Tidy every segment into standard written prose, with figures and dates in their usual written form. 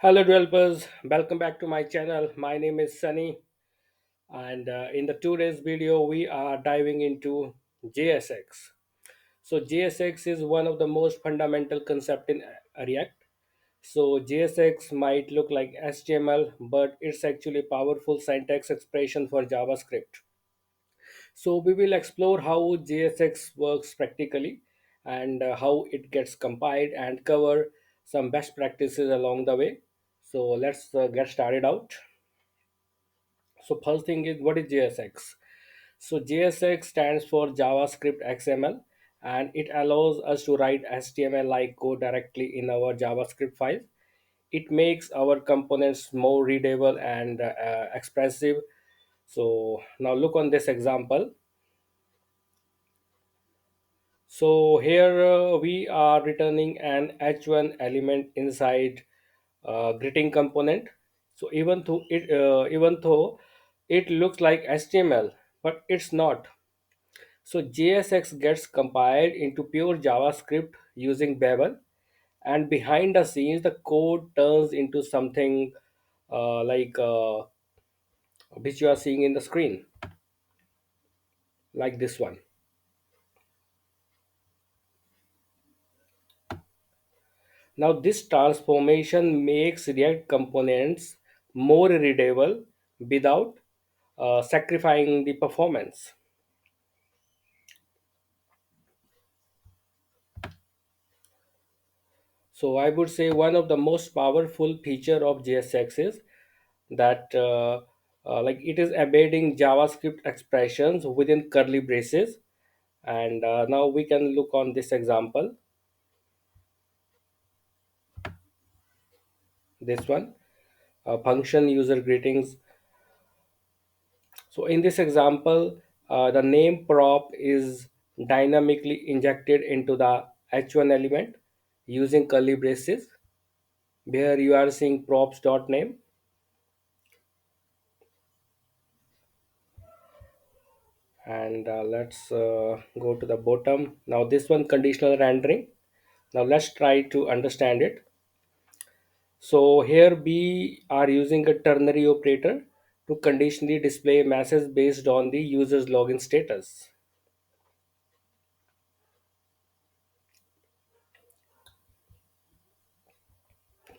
Hello developers, welcome back to my channel. My name is Sunny, and in the today's video we are diving into JSX. So JSX is one of the most fundamental concept in React. So JSX might look like HTML, but it's actually a powerful syntax expression for JavaScript. So we will explore how JSX works practically and how it gets compiled and cover some best practices along the way. So let's get started out. So first thing is, what is JSX? So JSX stands for JavaScript XML, and it allows us to write HTML like code directly in our JavaScript file. It makes our components more readable and expressive. So now look on this example. So here we are returning an h1 element inside greeting component. So even though it looks like HTML, but it's not. So JSX gets compiled into pure JavaScript using Babel, and behind the scenes, the code turns into something like which you are seeing in the screen, like this one. Now, this transformation makes React components more readable without sacrificing the performance. So, I would say one of the most powerful feature of JSX is that like it is embedding JavaScript expressions within curly braces. And now we can look on this example, this one, function user greetings. So in this example, the name prop is dynamically injected into the h1 element using curly braces. Where you are seeing props.name, and let's go to the bottom. Now this one, conditional rendering. Now let's try to understand it. So here we are using a ternary operator to conditionally display a message based on the user's login status.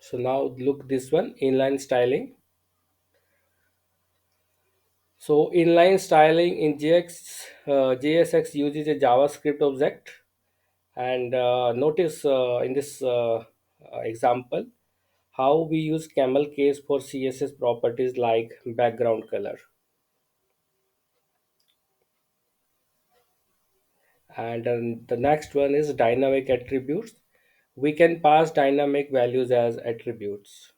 So now look this one, inline styling. So inline styling in JSX uses a JavaScript object, and notice in this example how we use camel case for CSS properties like background color. And the next one is dynamic attributes. We can pass dynamic values as attributes.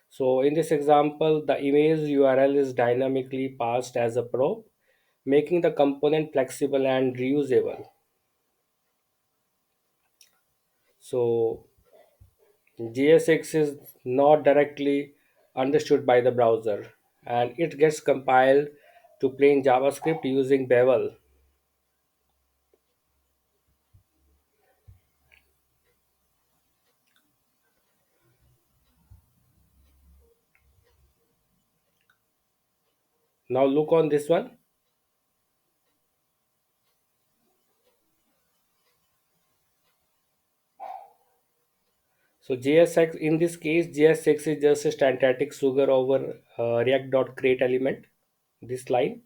So in this example, the image URL is dynamically passed as a prop, making the component flexible and reusable. So JSX is not directly understood by the browser, and it gets compiled to plain JavaScript using Bevel. Now look on this one. So JSX, in this case, JSX is just a static sugar over React.createElement, this line,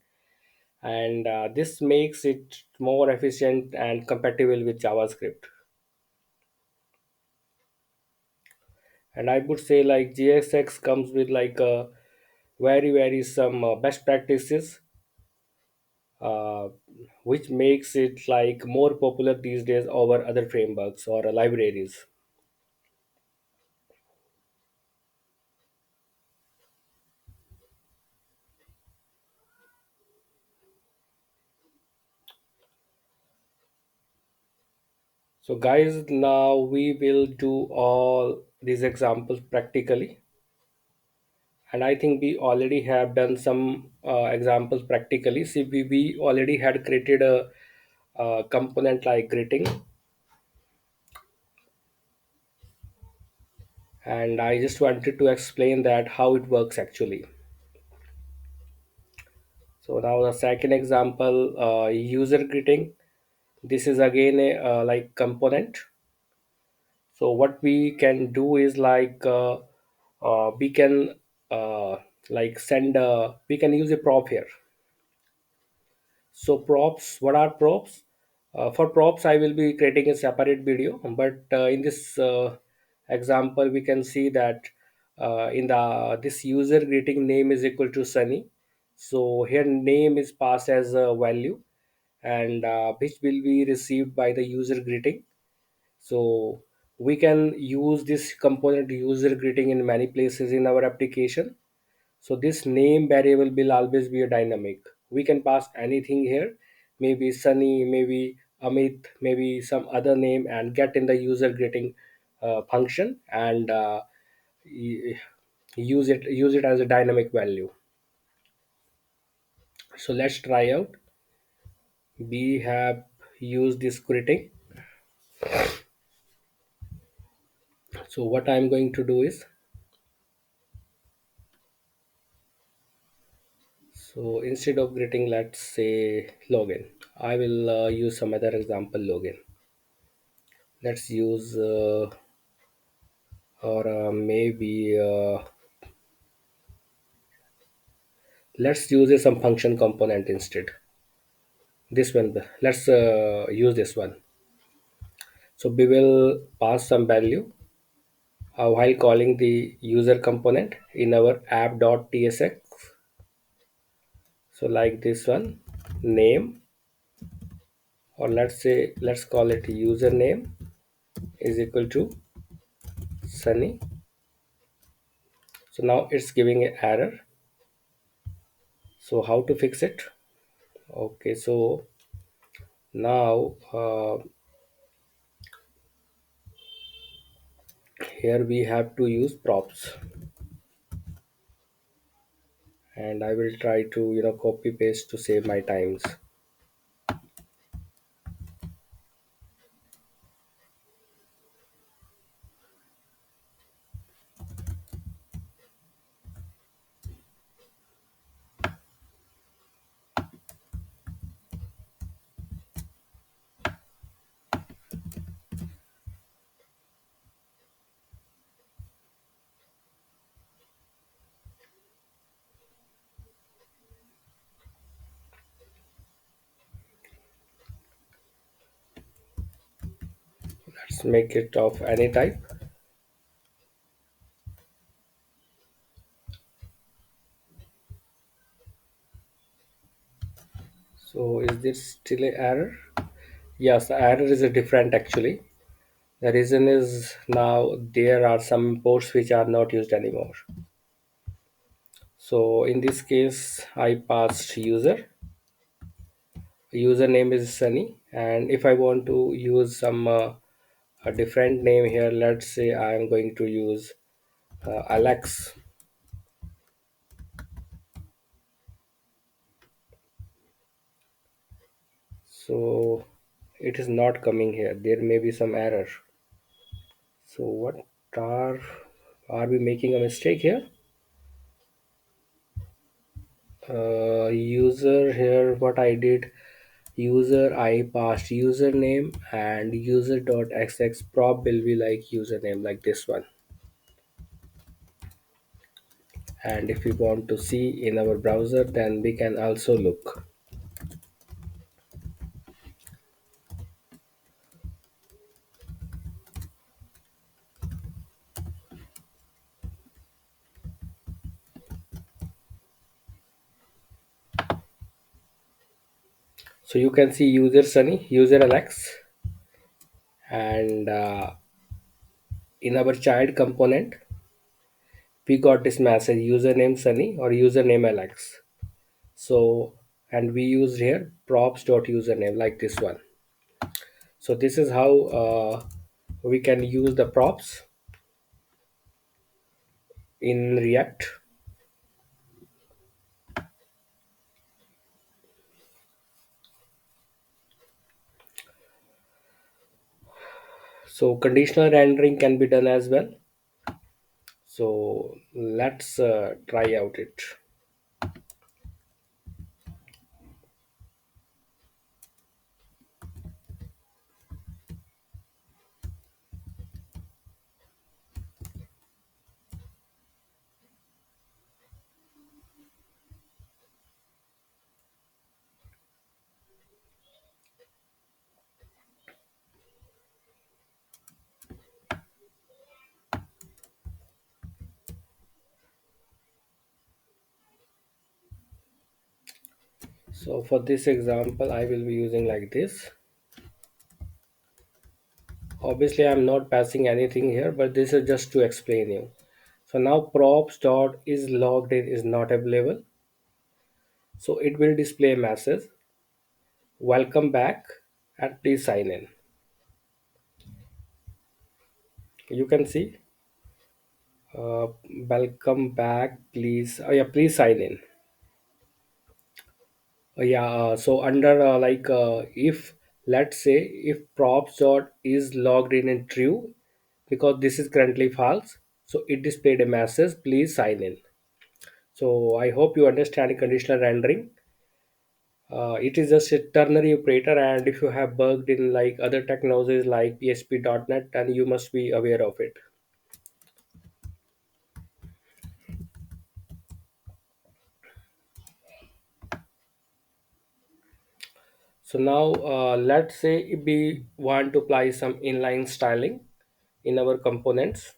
and this makes it more efficient and compatible with JavaScript. And I would say like JSX comes with like a very some best practices, uh, which makes it like more popular these days over other frameworks or libraries. So guys, now we will do all these examples practically, and I think we already have done some examples practically. See, we already had created a component like greeting, and I just wanted to explain that how it works actually. So now the second example, user greeting. This is again a like component. So what we can do is like we can uh, like send we can use a prop here. So props, what are props? For props, I will be creating a separate video, but in this example, we can see that in the this user greeting name is equal to Sunny. So here name is passed as a value, and which will be received by the user greeting. So we can use this component user greeting in many places in our application. So this name variable will always be a dynamic. We can pass anything here, maybe Sunny, maybe Amit, maybe some other name, and get in the user greeting function and y- use it as a dynamic value. So let's try out. We have used this greeting. So what I'm going to do is, so instead of greeting, let's say login. I will use some other example login. Let's use or maybe let's use some function component instead. This one, let's use this one. So we will pass some value while calling the user component in our app.tsx. So like this one, name, or let's call it username is equal to Sunny. So now it's giving an error. So how to fix it? Okay, so now here we have to use props, and I will try to copy paste to save my times. Let's make it of any type. So is this still a error? Yes, the error is a different actually. The reason is now there are some imports which are not used anymore. So in this case, I passed username is Sunny, and if I want to use some a different name here, let's say I am going to use Alex. So it is not coming here. There may be some error. So what are are we making a mistake here? User here, what I did, user I passed username and user.xx prop will be like username like this one. And if we want to see in our browser, then we can also look. So you can see user Sunny, user Alex, and in our child component, we got this message username Sunny or username Alex. So, and we used here props.username like this one. So this is how we can use the props in React. So conditional rendering can be done as well. So let's try out it. So for this example, I will be using like this. Obviously, I'm not passing anything here, but this is just to explain you. So now props dot is logged in is not available. So it will display a message, welcome back, and please sign in. You can see, uh, welcome back, please. Oh yeah, please sign in. Yeah, so under if let's say if props dot is logged in and true, because this is currently false, so it displayed a message, please sign in. So I hope you understand conditional rendering. It is just a ternary operator, and if you have worked in like other technologies like PSP.NET, then you must be aware of it. So now let's say we want to apply some inline styling in our components.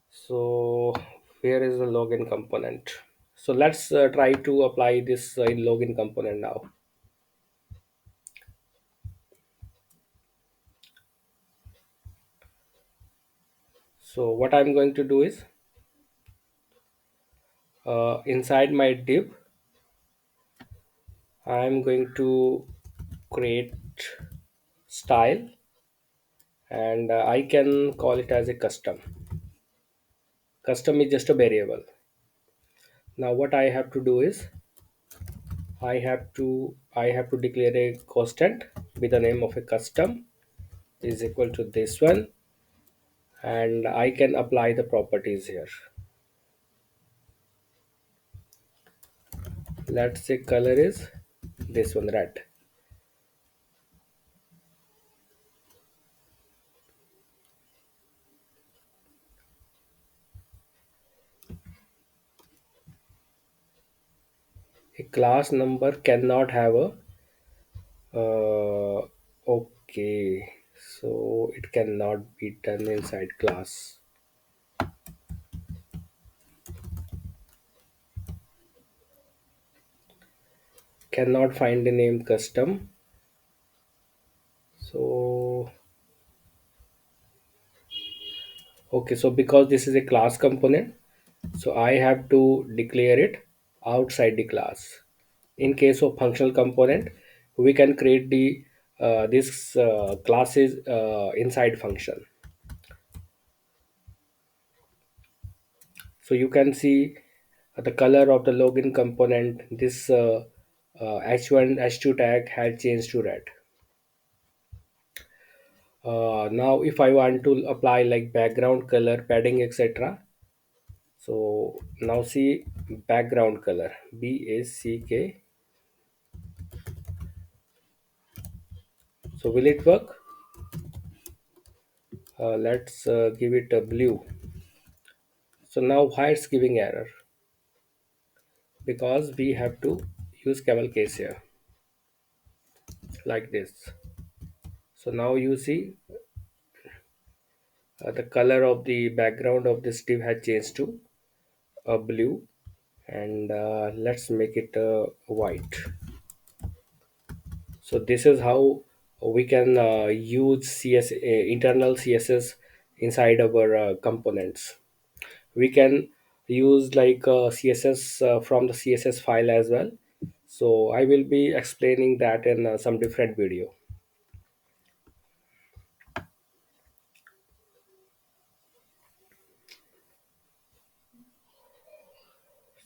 So where is the login component? So let's try to apply this in login component now. So what I'm going to do is inside my div, I'm going to create style, and I can call it as a custom. Custom is just a variable. Now what I have to do is I have to declare a constant with the name of a custom is equal to this one, and I can apply the properties here. Let's say color is this one, red. A class number cannot have a okay, so it cannot be done inside class. Cannot find the name custom. So okay, so because this is a class component, so I have to declare it outside the class. In case of functional component, we can create the this classes inside function. So you can see the color of the login component, this h1 h2 tag had changed to red. Now if I want to apply like background color, padding, etc., so now see background color BACK. So will it work? Let's give it a blue. So now why it's giving error? Because we have to use camel case here like this. So now you see the color of the background of this div has changed to a blue, and let's make it white. So this is how we can use internal CSS inside our components. We can use like CSS from the CSS file as well. So I will be explaining that in some different video.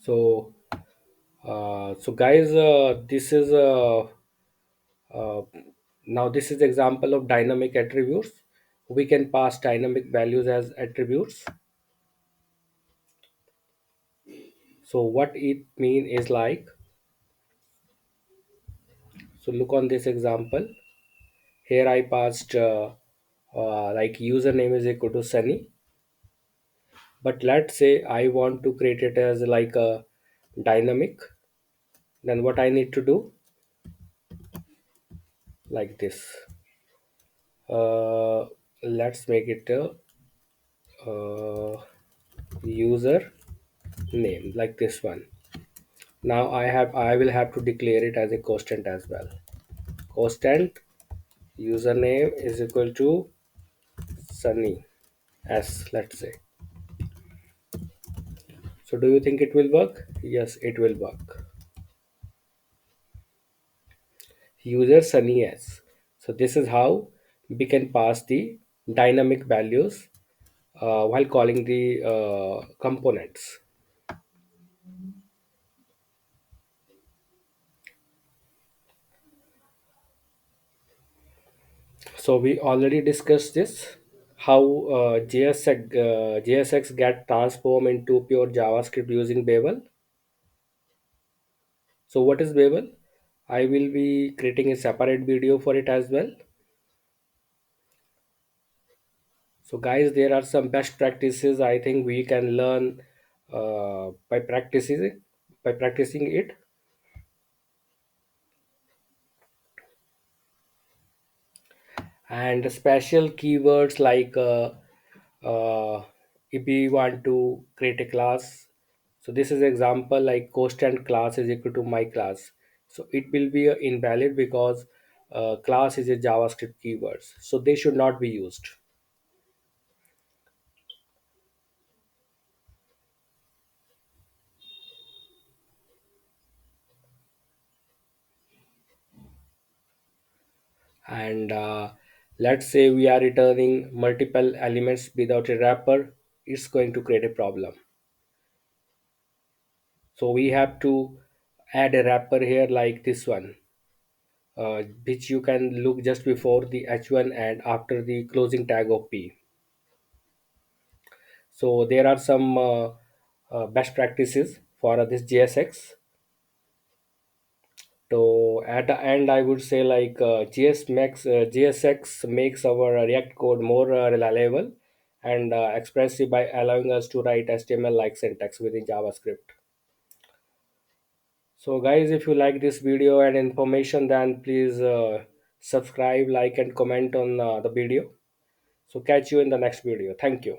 So so guys, this is uh, now this is example of dynamic attributes. We can pass dynamic values as attributes. So what it mean is like, so look on this example. Here I passed like username is equal to Sunny, but let's say I want to create it as like a dynamic. Then what I need to do, like this. Uh, let's make it a user name like this one. Now I will have to declare it as a constant as well. Constant username is equal to Sunny S, let's say. So do you think it will work? Yes, it will work. User Sunny S. So this is how we can pass the dynamic values while calling the components. So we already discussed this, how JSX get transformed into pure JavaScript using Babel. So what is Babel? I will be creating a separate video for it as well. So guys, there are some best practices I think we can learn by practicing it. And special keywords like if we want to create a class, so this is example like constant class is equal to my class, so it will be invalid because class is a JavaScript keywords, so they should not be used. And let's say we are returning multiple elements without a wrapper, it's going to create a problem. So we have to add a wrapper here like this one, which you can look just before the h1 and after the closing tag of p. So there are some best practices for this JSX. So at the end, I would say like JSX makes our React code more reliable and expressive by allowing us to write HTML like syntax within JavaScript. So guys, if you like this video and information, then please subscribe, like, and comment on the video. So catch you in the next video. Thank you.